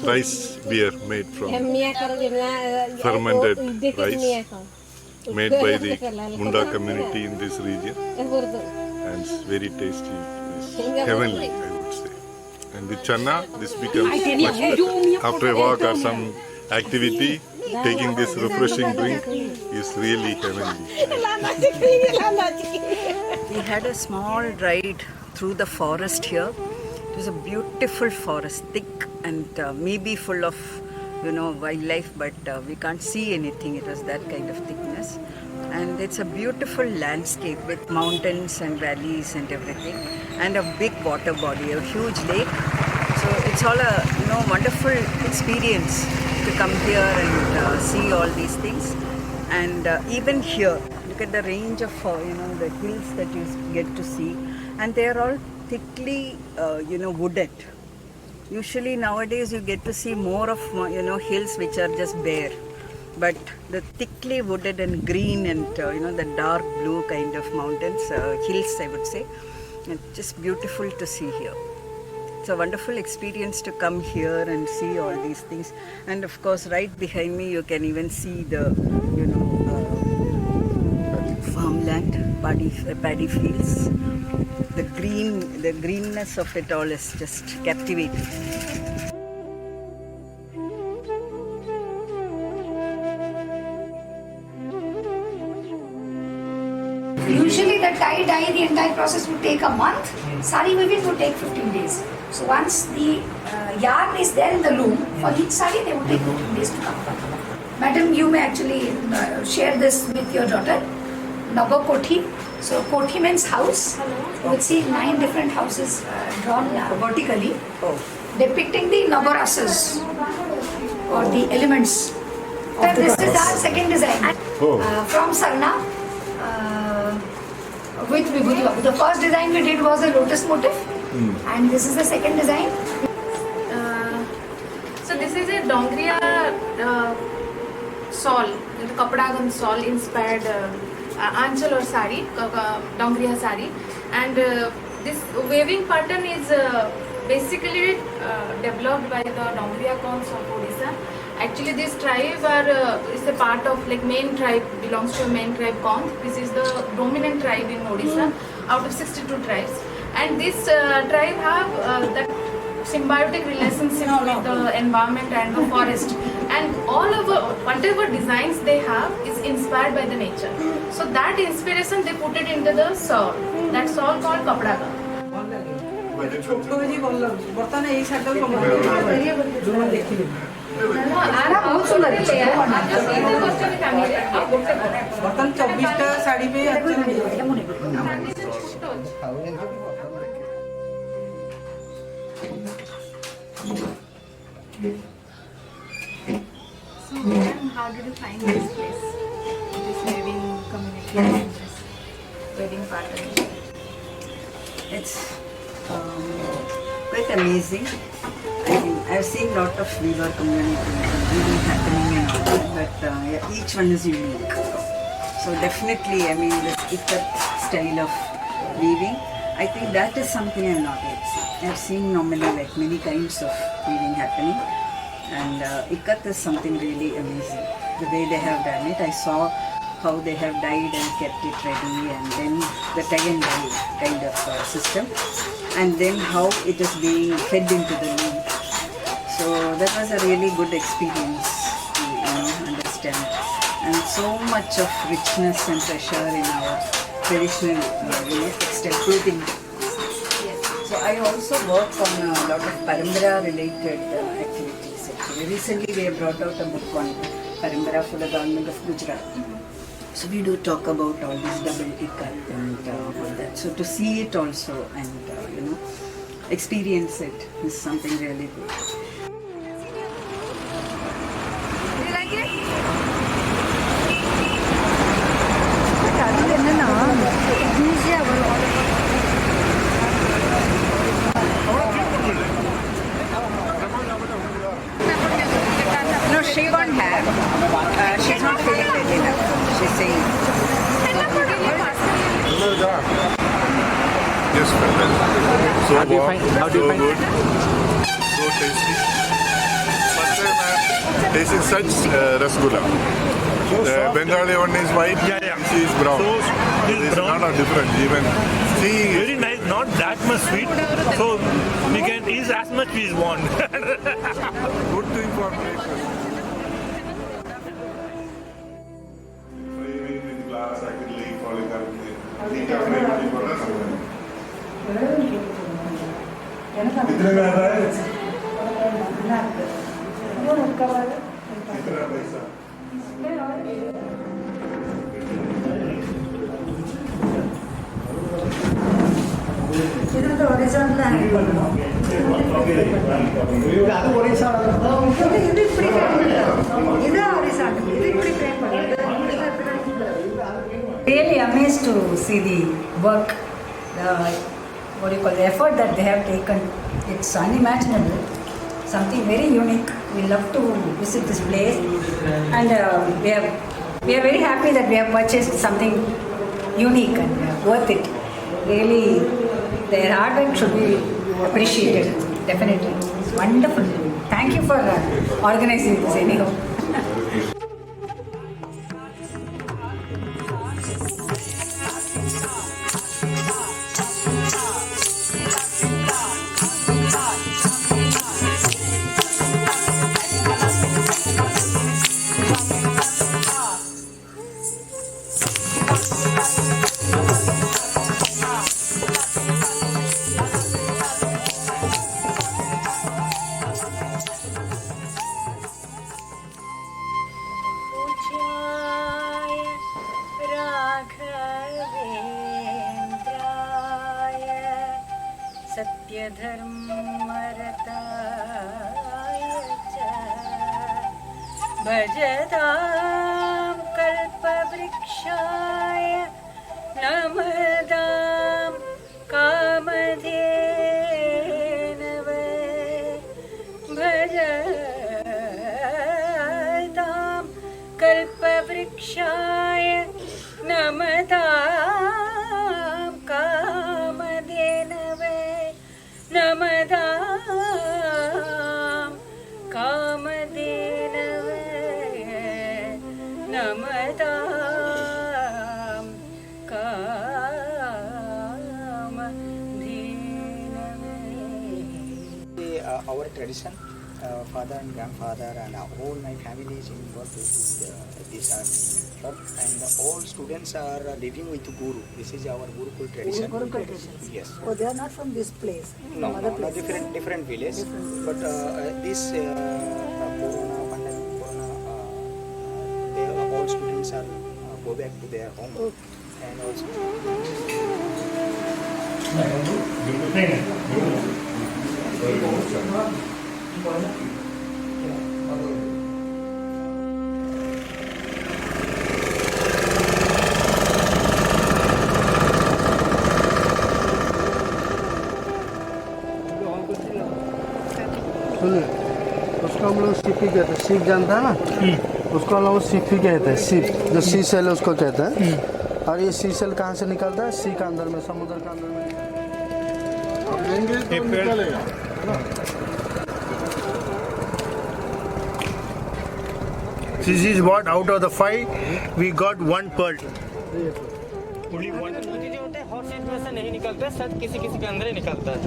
Rice beer made from fermented rice, made by the Munda community in this region, and it's very tasty. It's heavenly, I would say. And with chana, this becomes much better. After a walk or some activity, taking this refreshing drink is really heavenly. We had a small ride through the forest here. It was a beautiful forest, thick and maybe full of, wildlife, but we can't see anything. It was that kind of thickness. And it's a beautiful landscape with mountains and valleys and everything, and a big water body, a huge lake. So it's all a wonderful experience to come here and see all these things. And even here, look at the range of the hills that you get to see, and they are all thickly wooded. Usually nowadays you get to see more of hills which are just bare, but the thickly wooded and green and the dark blue kind of mountains, hills I would say, it's just beautiful to see here. It's a wonderful experience to come here and see all these things. And of course right behind me you can even see the farmland, paddy fields. The greenness of it all is just captivating. Usually the tie-dye, the entire process would take a month. Sari weaving would take 15 days. So once the yarn is there in the loom, for each sari they would take 15 days to come. Madam, you may actually share this with your daughter. Nagar Kothi. So Kothi means house. You would see 9 different houses drawn vertically, depicting the Nagarasas or the elements. This is our second design from Sarna. With Vibhuti Babu. The first design we did was a lotus motif, and this is the second design. So this is a Dongriya shawl, the Kapadagan shawl inspired Anchal or sari, Dongriya sari, and this weaving pattern is basically developed by the Dongriya Khans of Odisha. Actually, this tribe is a part of main tribe, belongs to a main tribe Khans. This is the dominant tribe in Odisha out of 62 tribes. And this tribe have that symbiotic relationship with the environment and the forest. And all of whatever designs they have is inspired by the nature. So that inspiration they put it into the shawl. That shawl called Kapadaga. बहुत सुंदर है। बर्तन 24टा साड़ी पे So, how did you find this place? This weaving community, this wedding pattern? It's quite amazing. I've seen a lot of weaver communities weaving happening and all, but each one is unique. So definitely, this ikat style of weaving, I think that is something I've not yet seen. I've seen normally many kinds of weaving happening, and ikat is something really amazing. The way they have done it, I saw how they have dyed and kept it ready, and then the tie and dye kind of system, and then how it is being fed into the loom. So that was a really good experience to understand, and so much of richness and treasure in our traditional textile clothing. So I also work on a lot of Parambara related activities. Actually, recently we have brought out a book on Parambara for the government of Gujarat. So we do talk about all this double ikat and all that. So to see it also and experience it is something really good. she won't have. She's not feeling well enough. She's saying. Yes, well. So How do you warm, find- how do you so find- good, so tasty. First time I'm tasting such rasgulla. The Bengali one is white, Yeah, yeah. she is brown. So this There's brown. not a difference. Even seeing Very it. nice, not that much sweet. So we can eat as much we want. Good thing for breakfast. Glass, I can leave falling out. कितने में आता है? कितना पैसा? Really amazed to see the work, the what do you call the effort that they have taken. It's unimaginable, something very unique. We love to visit this place, and we are very happy that we have purchased something unique and worth it. Really, their hard work should be appreciated. Definitely, it's wonderful. Thank you for organizing this anyhow. पूज्याय राघवेन्द्राय सत्यधर्मरताय च भजतां कल्पवृक्षाय नमदां कामधेनवे भजतां कल्पवृक्षाय नमदां कामधेनवे नमदां कामधेनवे नमदां कामधेनवे. Our tradition, father and grandfather and all my family is involved with this shop, and all students are living with Guru. This is our Gurukul tradition. Gurukul tradition. Yes. Oh, they are not from this place. No, no, different village. But this Corona pandemic, they all students are go back to their home, and also. सुनिए, उसको हम लोग SIP ही कहते हैं। SIP जानता है ना? उसको हम लोग सिप ही कहते हैं। सिप जो सी सेल है उसको कहते हैं। और ये सी सेल कहाँ से निकलता है? सी का अंदर में, समुद्र का अंदर में अब लेंगे तो निकलेगा, है ना? This is what out of the 5 we got 1 pearl. Only one. मोती जो होता है हर चीज में से नहीं निकलता है, शायद किसी किसी के अंदर ही निकलता है।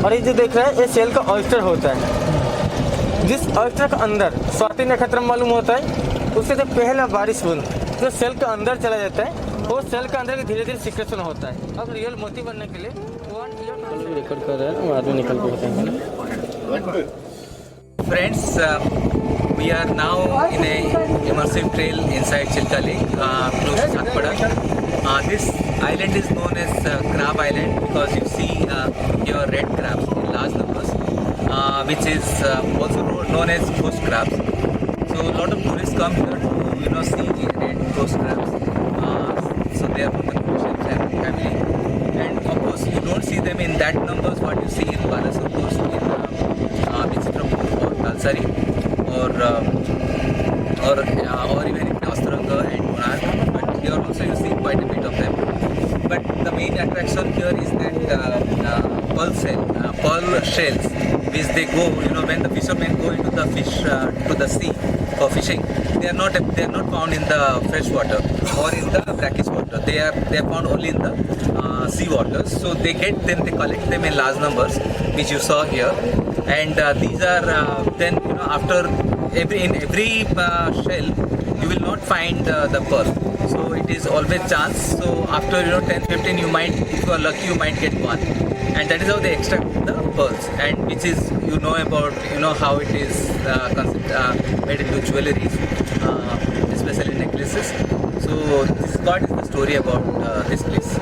और ये जो देख रहा है ये सेल का ऑयस्टर होता है। जिस ऑयस्टर का अंदर स्वाति नक्षत्र मालूम होता है, उससे जो पहला बारिश बूंद जो सेल के अंदर चला जाता है, वो सेल के अंदर धीरे धीरे सिक्रेशन होता है। अब रियल मोती बनने के लिए 1 ईयर रिकॉर्ड कर रहे हैं, बाद में निकल के बताएंगे। Friends, we are now in a immersive trail inside Chilka Lake, close to Satpada. This island is known as Crab Island because you see here red crabs in large numbers, which is also known as ghost crabs. So a lot of tourists come here to see red ghost crabs. So they are from the cruise ships and family. don't see them in that numbers what you see in Balasur Coast, in Vichitrapur or Kalsari, or even in Austranga and Konark. But here also you see quite a bit of them. But the main attraction here is that pearl shells, which they go, when the fishermen go into the fish to the sea for fishing, they are not found in the fresh water or in the brackish water. They are found only in the sea waters. So they collect them in large numbers, which you saw here, and these are then after in every shell you will not find the pearl. So it is always chance. So after 10-15 you might, if you are lucky, you might get one, and that is how they extract the pearls, and which is about how it is made into jewelries, especially necklaces. So this part is the story about this place.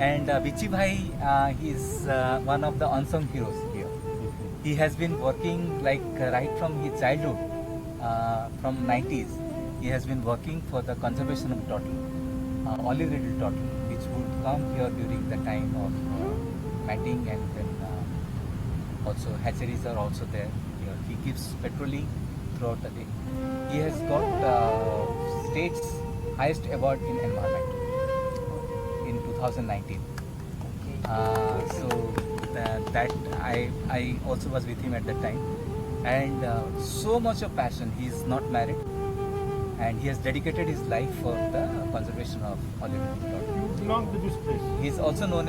And Vichi Bhai, he is one of the unsung heroes here. He has been working right from his childhood, from 90s. He has been working for the conservation of turtle, olive riddle turtle, which would come here during the time of mating, and then also hatcheries are also there here. He keeps patrolling throughout the day. He has got state's highest award in environment in 2019. So that I also was with him at that time, and so much of passion. He is not married, and he has dedicated his life for the conservation of olive turtle. You belong to this place. He is also known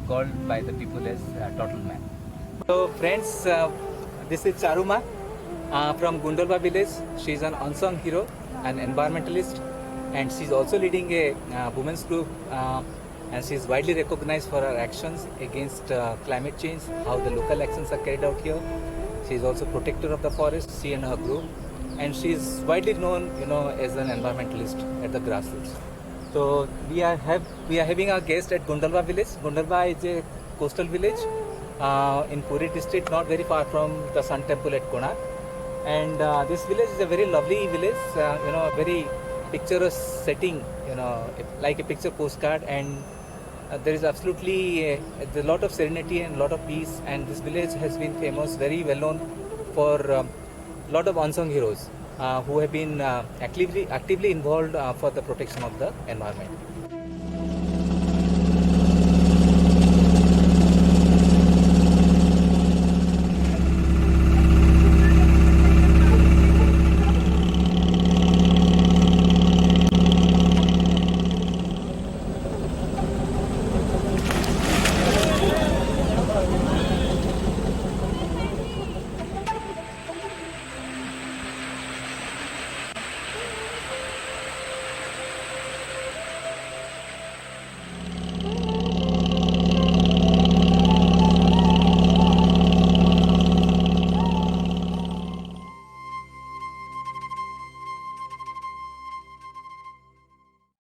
called by the people as Turtle Man. So friends, this is Charuma from Gundalba village. She is an unsung hero, an environmentalist, and she is also leading a women's group, and she is widely recognized for her actions against climate change, how the local actions are carried out here. She is also protector of the forest, she and her group, and she is widely known, as an environmentalist at the grassroots. So we are having our guest at Gundalba village. Gundalba is a coastal village in Puri district, not very far from the Sun Temple at Konark. And this village is a very lovely village, a very picturesque setting, like a picture postcard, and there is absolutely a lot of serenity and a lot of peace, and this village has been famous, very well known for a lot of unsung heroes who have been actively involved for the protection of the environment.